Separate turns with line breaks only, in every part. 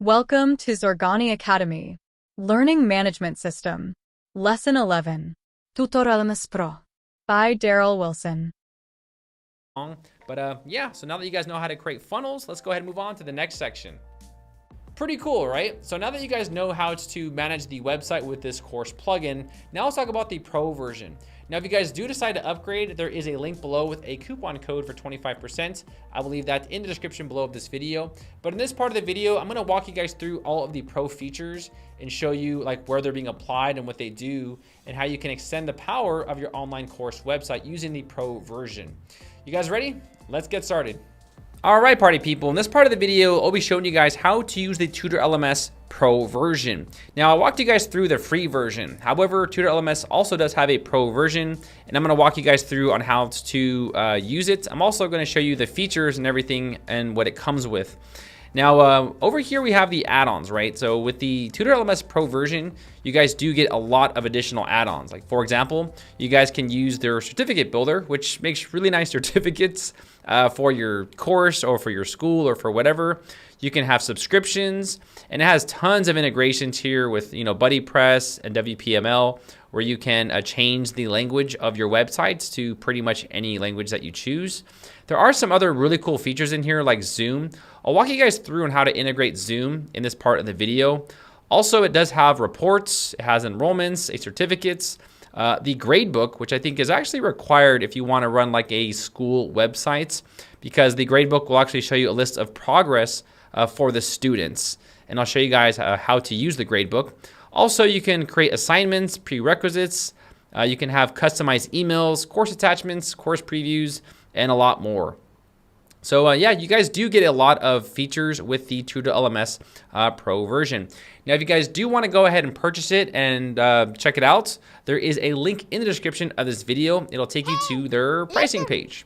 Welcome to Zorgani Academy, Learning Management System, Lesson 11, Tutor LMS Pro, by Daryl Wilson.
But yeah, so now that you guys know how to create funnels, let's go ahead and move on to the next section. Pretty cool, right? So now that you guys know how to manage the website with this course plugin, now let's talk about the pro version. Now, if you guys do decide to upgrade, there is a link below with a coupon code for 25%. I will leave that in the description below of this video. But in this part of the video, I'm gonna walk you guys through all of the pro features and show you like where they're being applied and what they do and how you can extend the power of your online course website using the pro version. You guys ready? Let's get started. All right, party people, in this part of the video, I'll be showing you guys how to use the Tutor LMS Pro version. Now, I walked you guys through the free version. However, Tutor LMS also does have a pro version, and I'm gonna walk you guys through on how to use it. I'm also gonna show you the features and everything and what it comes with. Now, over here we have the add-ons, right? So with the Tutor LMS Pro version, you guys do get a lot of additional add-ons. Like for example, you guys can use their certificate builder, which makes really nice certificates for your course or for your school or for whatever. You can have subscriptions, and it has tons of integrations here with, BuddyPress and WPML, where you can change the language of your websites to pretty much any language that you choose. There are some other really cool features in here like Zoom. I'll walk you guys through on how to integrate Zoom in this part of the video. Also, it does have reports, it has enrollments, certificates, the gradebook, which I think is actually required if you want to run like a school website, because the gradebook will actually show you a list of progress for the students. And I'll show you guys how to use the gradebook. Also, you can create assignments, prerequisites, you can have customized emails, course attachments, course previews, and a lot more. So yeah, you guys do get a lot of features with the Tutor LMS Pro version. Now, if you guys do want to go ahead and purchase it and check it out, there is a link in the description of this video. It'll take you to their pricing page.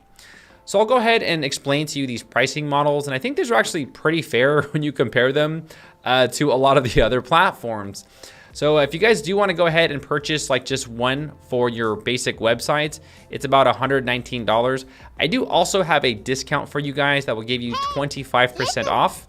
So I'll go ahead and explain to you these pricing models, and I think these are actually pretty fair when you compare them to a lot of the other platforms. So if you guys do want to go ahead and purchase like just one for your basic website, it's about $119. I do also have a discount for you guys that will give you 25% off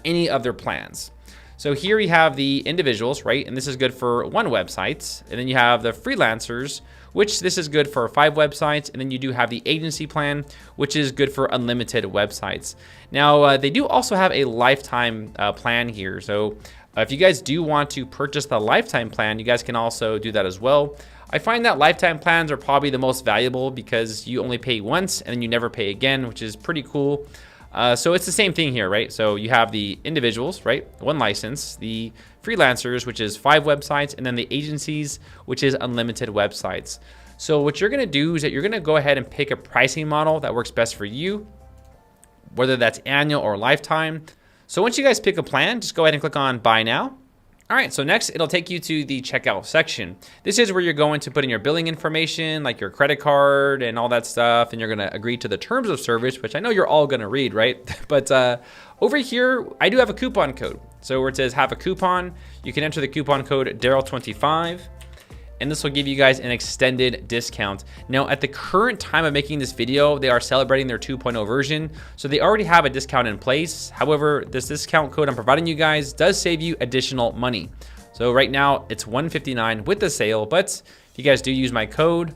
any of their plans. So here you have the individuals, right? And this is good for one website. And then you have the freelancers, which this is good for 5 websites. And then you do have the agency plan, which is good for unlimited websites. Now, they do also have a lifetime plan here. So if you guys do want to purchase the lifetime plan, you guys can also do that as well. I find that lifetime plans are probably the most valuable because you only pay once and then you never pay again, which is pretty cool. So it's the same thing here, right? So you have the individuals, right? 1 license, the freelancers, which is 5 websites, and then the agencies, which is unlimited websites. So what you're gonna do is that you're gonna go ahead and pick a pricing model that works best for you, whether that's annual or lifetime. So once you guys pick a plan, just go ahead and click on Buy Now. All right, so next it'll take you to the checkout section. This is where you're going to put in your billing information, like your credit card and all that stuff, and you're gonna agree to the terms of service, which I know you're all gonna read, right? But over here, I do have a coupon code. So where it says have a coupon, you can enter the coupon code Daryl25, and this will give you guys an extended discount. Now, at the current time of making this video, they are celebrating their 2.0 version, so they already have a discount in place. However, this discount code I'm providing you guys does save you additional money. So right now, it's $159 with the sale, but if you guys do use my code,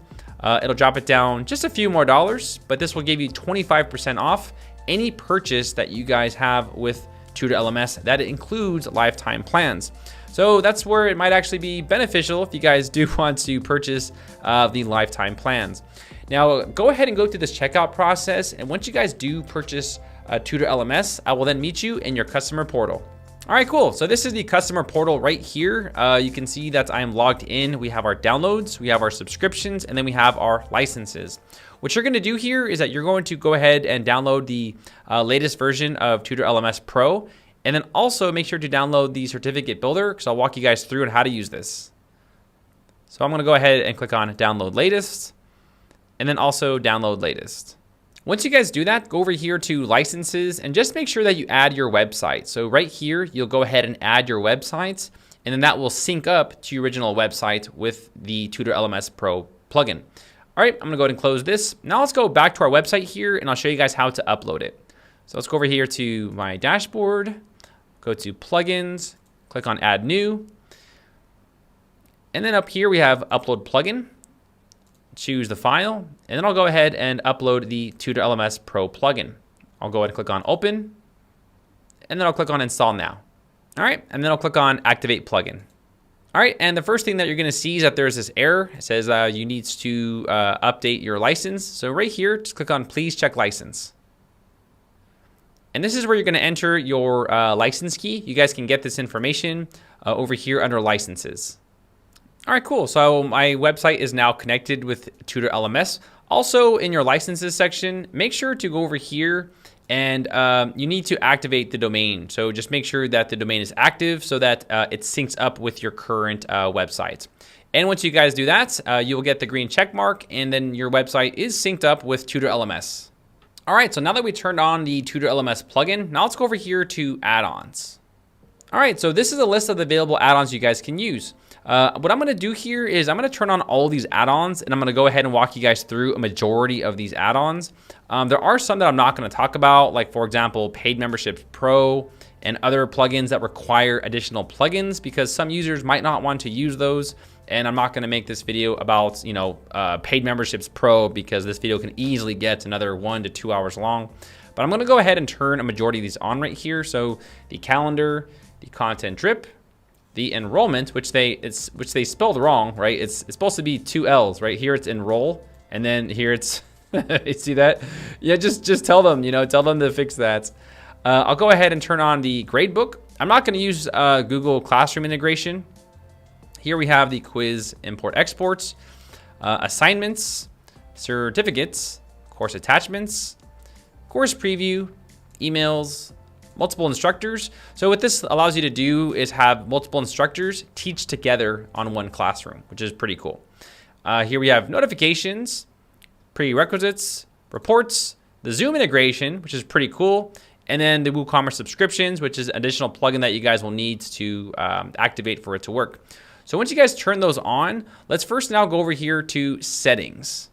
it'll drop it down just a few more dollars, but this will give you 25% off any purchase that you guys have with Tutor LMS. That includes lifetime plans. So that's where it might actually be beneficial if you guys do want to purchase the lifetime plans. Now, go ahead and go through this checkout process. And once you guys do purchase Tutor LMS, I will then meet you in your customer portal. All right, cool. So this is the customer portal right here. You can see that I am logged in. We have our downloads, we have our subscriptions, and then we have our licenses. What you're gonna do here is that you're going to go ahead and download the latest version of Tutor LMS Pro. And then also make sure to download the certificate builder because I'll walk you guys through on how to use this. So I'm gonna go ahead and click on download latest and then also download latest. Once you guys do that, go over here to licenses and just make sure that you add your website. So right here, you'll go ahead and add your website and then that will sync up to your original website with the Tutor LMS Pro plugin. All right, I'm gonna go ahead and close this. Now let's go back to our website here and I'll show you guys how to upload it. So let's go over here to my dashboard. go to plugins, click on add new. And then up here we have upload plugin. Choose the file, and then I'll go ahead and upload the Tutor LMS Pro plugin. I'll go ahead and click on open, and then I'll click on install now. All right, and then I'll click on activate plugin. All right, and the first thing that you're gonna see is that there's this error. It says you need to update your license. So right here, just click on please check license. And this is where you're gonna enter your license key. You guys can get this information over here under licenses. All right, cool. So my website is now connected with Tutor LMS. Also in your licenses section, make sure to go over here and you need to activate the domain. So just make sure that the domain is active so that it syncs up with your current website. And once you guys do that, you will get the green check mark, and then your website is synced up with Tutor LMS. All right, so now that we turned on the Tutor LMS plugin, now let's go over here to add-ons. All right, so this is a list of the available add-ons you guys can use. What I'm gonna do here is I'm gonna turn on all these add-ons, and I'm gonna go ahead and walk you guys through a majority of these add-ons. There are some that I'm not gonna talk about, like for example, Paid Memberships Pro and other plugins that require additional plugins, because some users might not want to use those. And I'm not gonna make this video about, Paid Memberships Pro, because this video can easily get another 1 to 2 hours long. But I'm gonna go ahead and turn a majority of these on right here. So the calendar, the content drip, the enrollment, which they spelled wrong, right? It's supposed to be 2 L's, right? Here it's enroll, and then here it's, you see that? Yeah, just tell them, tell them to fix that. I'll go ahead and turn on the gradebook. I'm not gonna use Google Classroom integration. Here we have the quiz import exports, assignments, certificates, course attachments, course preview, emails, multiple instructors. So what this allows you to do is have multiple instructors teach together on one classroom, which is pretty cool. Here we have notifications, prerequisites, reports, the Zoom integration, which is pretty cool, and then the WooCommerce subscriptions, which is an additional plugin that you guys will need to activate for it to work. So once you guys turn those on, let's first now go over here to settings.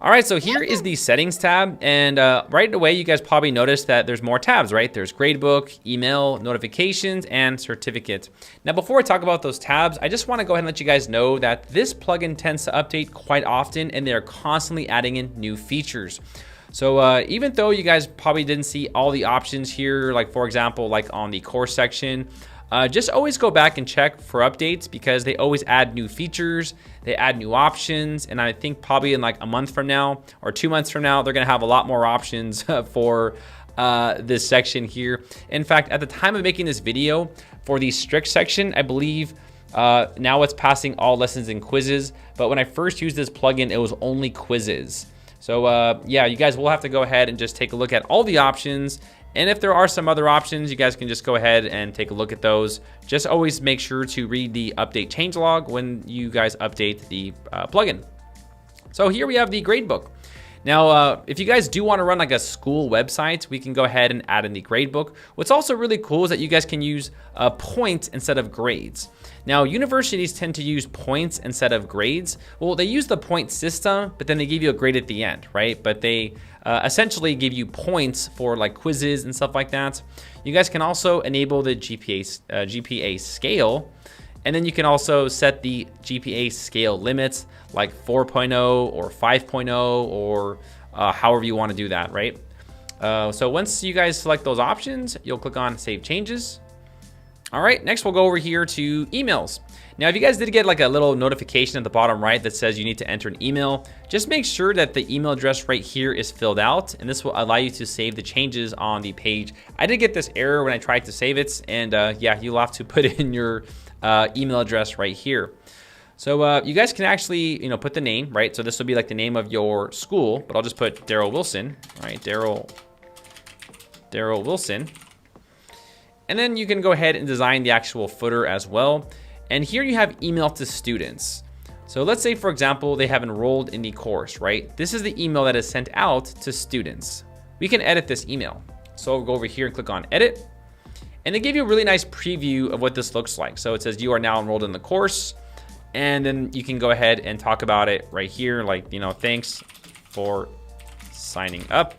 All right, so here is the settings tab, and right away you guys probably noticed that there's more tabs, right? There's gradebook, email, notifications, and certificate. Now before I talk about those tabs, I just wanna go ahead and let you guys know that this plugin tends to update quite often, and they're constantly adding in new features. So even though you guys probably didn't see all the options here, like for example, like on the course section, just always go back and check for updates, because they always add new features, they add new options, and I think probably in like a month from now or 2 months from now, they're gonna have a lot more options for this section here. In fact, at the time of making this video, for the strict section, I believe now it's passing all lessons and quizzes, but when I first used this plugin, it was only quizzes. So yeah, you guys will have to go ahead and just take a look at all the options. And if there are some other options, you guys can just go ahead and take a look at those. Just always make sure to read the update changelog when you guys update the plugin. So here we have the gradebook. Now, if you guys do want to run like a school website, we can go ahead and add in the gradebook. What's also really cool is that you guys can use points instead of grades. Now, universities tend to use points instead of grades. Well, they use the point system, but then they give you a grade at the end, right? But they essentially give you points for like quizzes and stuff like that. You guys can also enable the GPA scale, and then you can also set the GPA scale limits like 4.0 or 5.0 or however you want to do that, right? So once you guys select those options, you'll click on Save Changes. All right, next we'll go over here to emails. Now, if you guys did get like a little notification at the bottom right that says you need to enter an email, just make sure that the email address right here is filled out, and this will allow you to save the changes on the page. I did get this error when I tried to save it, and yeah, you'll have to put in your email address right here. So you guys can actually, put the name, right? So this will be like the name of your school, but I'll just put Daryl Wilson, all right? Daryl Wilson. And then you can go ahead and design the actual footer as well. And here you have email to students. So let's say, for example, they have enrolled in the course, right? This is the email that is sent out to students. We can edit this email. So we'll go over here and click on edit. And they give you a really nice preview of what this looks like. So it says you are now enrolled in the course. And then you can go ahead and talk about it right here. Like, thanks for signing up.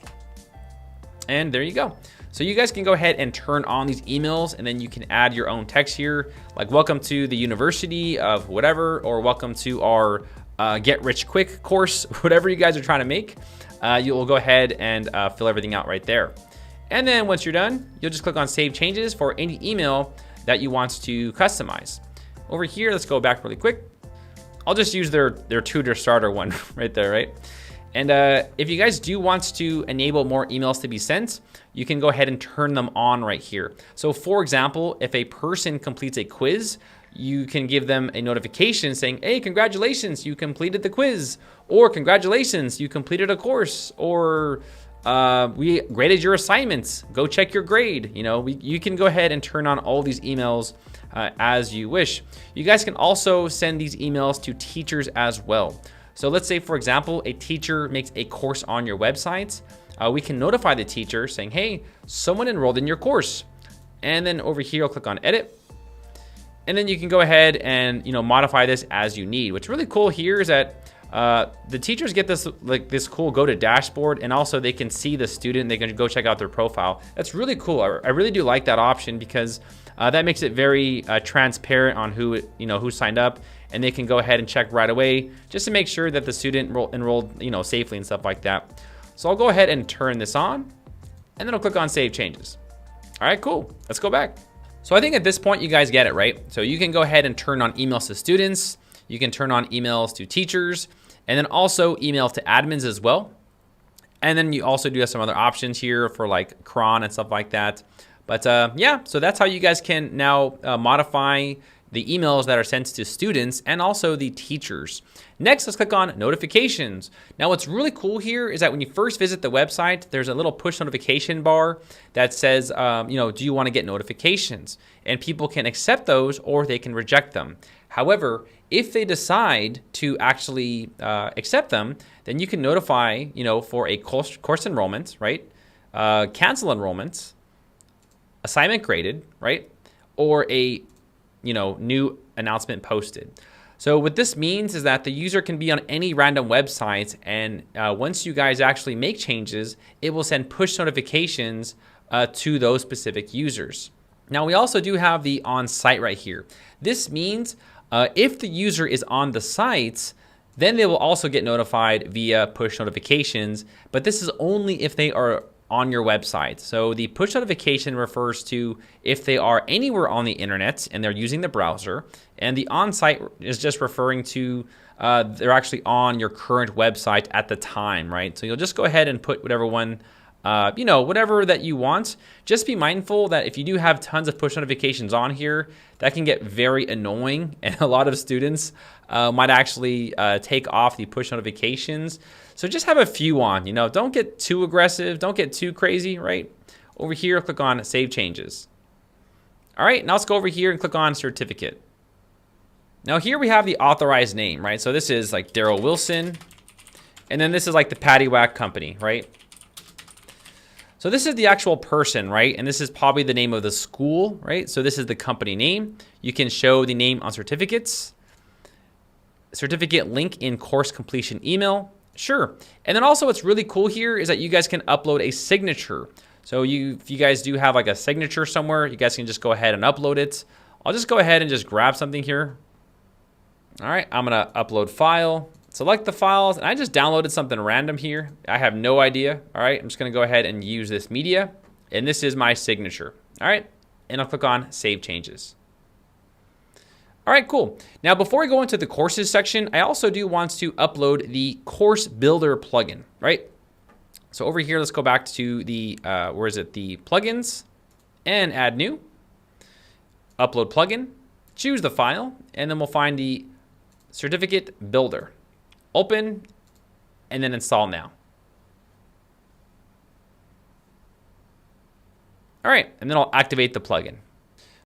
And there you go. So you guys can go ahead and turn on these emails, and then you can add your own text here, like welcome to the University of whatever, or welcome to our Get Rich Quick course, whatever you guys are trying to make. You'll go ahead and fill everything out right there. And then once you're done, you'll just click on Save Changes for any email that you want to customize. Over here, let's go back really quick. I'll just use their Tutor Starter one right there, right? And if you guys do want to enable more emails to be sent, you can go ahead and turn them on right here. So for example, if a person completes a quiz, you can give them a notification saying, hey, congratulations, you completed the quiz, or congratulations, you completed a course, or we graded your assignments, go check your grade. You know, you can go ahead and turn on all these emails as you wish. You guys can also send these emails to teachers as well. So let's say, for example, a teacher makes a course on your website. We can notify the teacher saying, hey, someone enrolled in your course. And then over here, I'll click on edit. And then you can go ahead and, you know, modify this as you need. What's really cool here is that the teachers get this this cool go to dashboard, and also they can see the student. They can go check out their profile. That's really cool. I really do like that option because that makes it very transparent on who signed up, and they can go ahead and check right away just to make sure that the student enrolled safely and stuff like that. So I'll go ahead and turn this on, and then I'll click on Save Changes. All right, cool. Let's go back. So I think at this point you guys get it, right? So you can go ahead and turn on emails to students. You can turn on emails to teachers, and then also email to admins as well. And then you also do have some other options here for like cron and stuff like that. But yeah, so that's how you guys can now modify the emails that are sent to students and also the teachers. Next, let's click on notifications. Now, what's really cool here is that when you first visit the website, there's a little push notification bar that says, do you want to get notifications? And people can accept those or they can reject them. However, if they decide to actually accept them, then you can notify, for a course enrollment, right? Cancel enrollments, assignment graded, right? Or a new announcement posted. So what this means is that the user can be on any random website, and once you guys actually make changes, it will send push notifications to those specific users. Now we also do have the on-site right here. This means if the user is on the site, then they will also get notified via push notifications, but this is only if they are on your website. So the push notification refers to if they are anywhere on the internet and they're using the browser, and the on-site is just referring to they're actually on your current website at the time, right? So you'll just go ahead and put whatever one, whatever that you want. Just be mindful that if you do have tons of push notifications on here, that can get very annoying, and a lot of students might actually take off the push notifications. So just have a few on, don't get too aggressive, don't get too crazy, right? Over here, click on Save Changes. All right, now let's go over here and click on Certificate. Now here we have the authorized name, right? So this is like Daryl Wilson, and then this is like the Paddywhack Company, right? So this is the actual person, right? And this is probably the name of the school, right? So this is the company name. You can show the name on certificates. Certificate link in course completion email. Sure. And then also what's really cool here is that you guys can upload a signature. So if you guys do have like a signature somewhere, you guys can just go ahead and upload it. I'll just go ahead and just grab something here. All right, I'm gonna upload file. Select the files, and I just downloaded something random here. I have no idea. All right, I'm just gonna go ahead and use this media, and this is my signature. All right, and I'll click on Save Changes. All right, cool. Now, before we go into the courses section, I also do want to upload the course builder plugin, right? So over here, let's go back to the, the plugins, and add new, upload plugin, choose the file, and then we'll find the certificate builder. Open, and then install now. All right, and then I'll activate the plugin.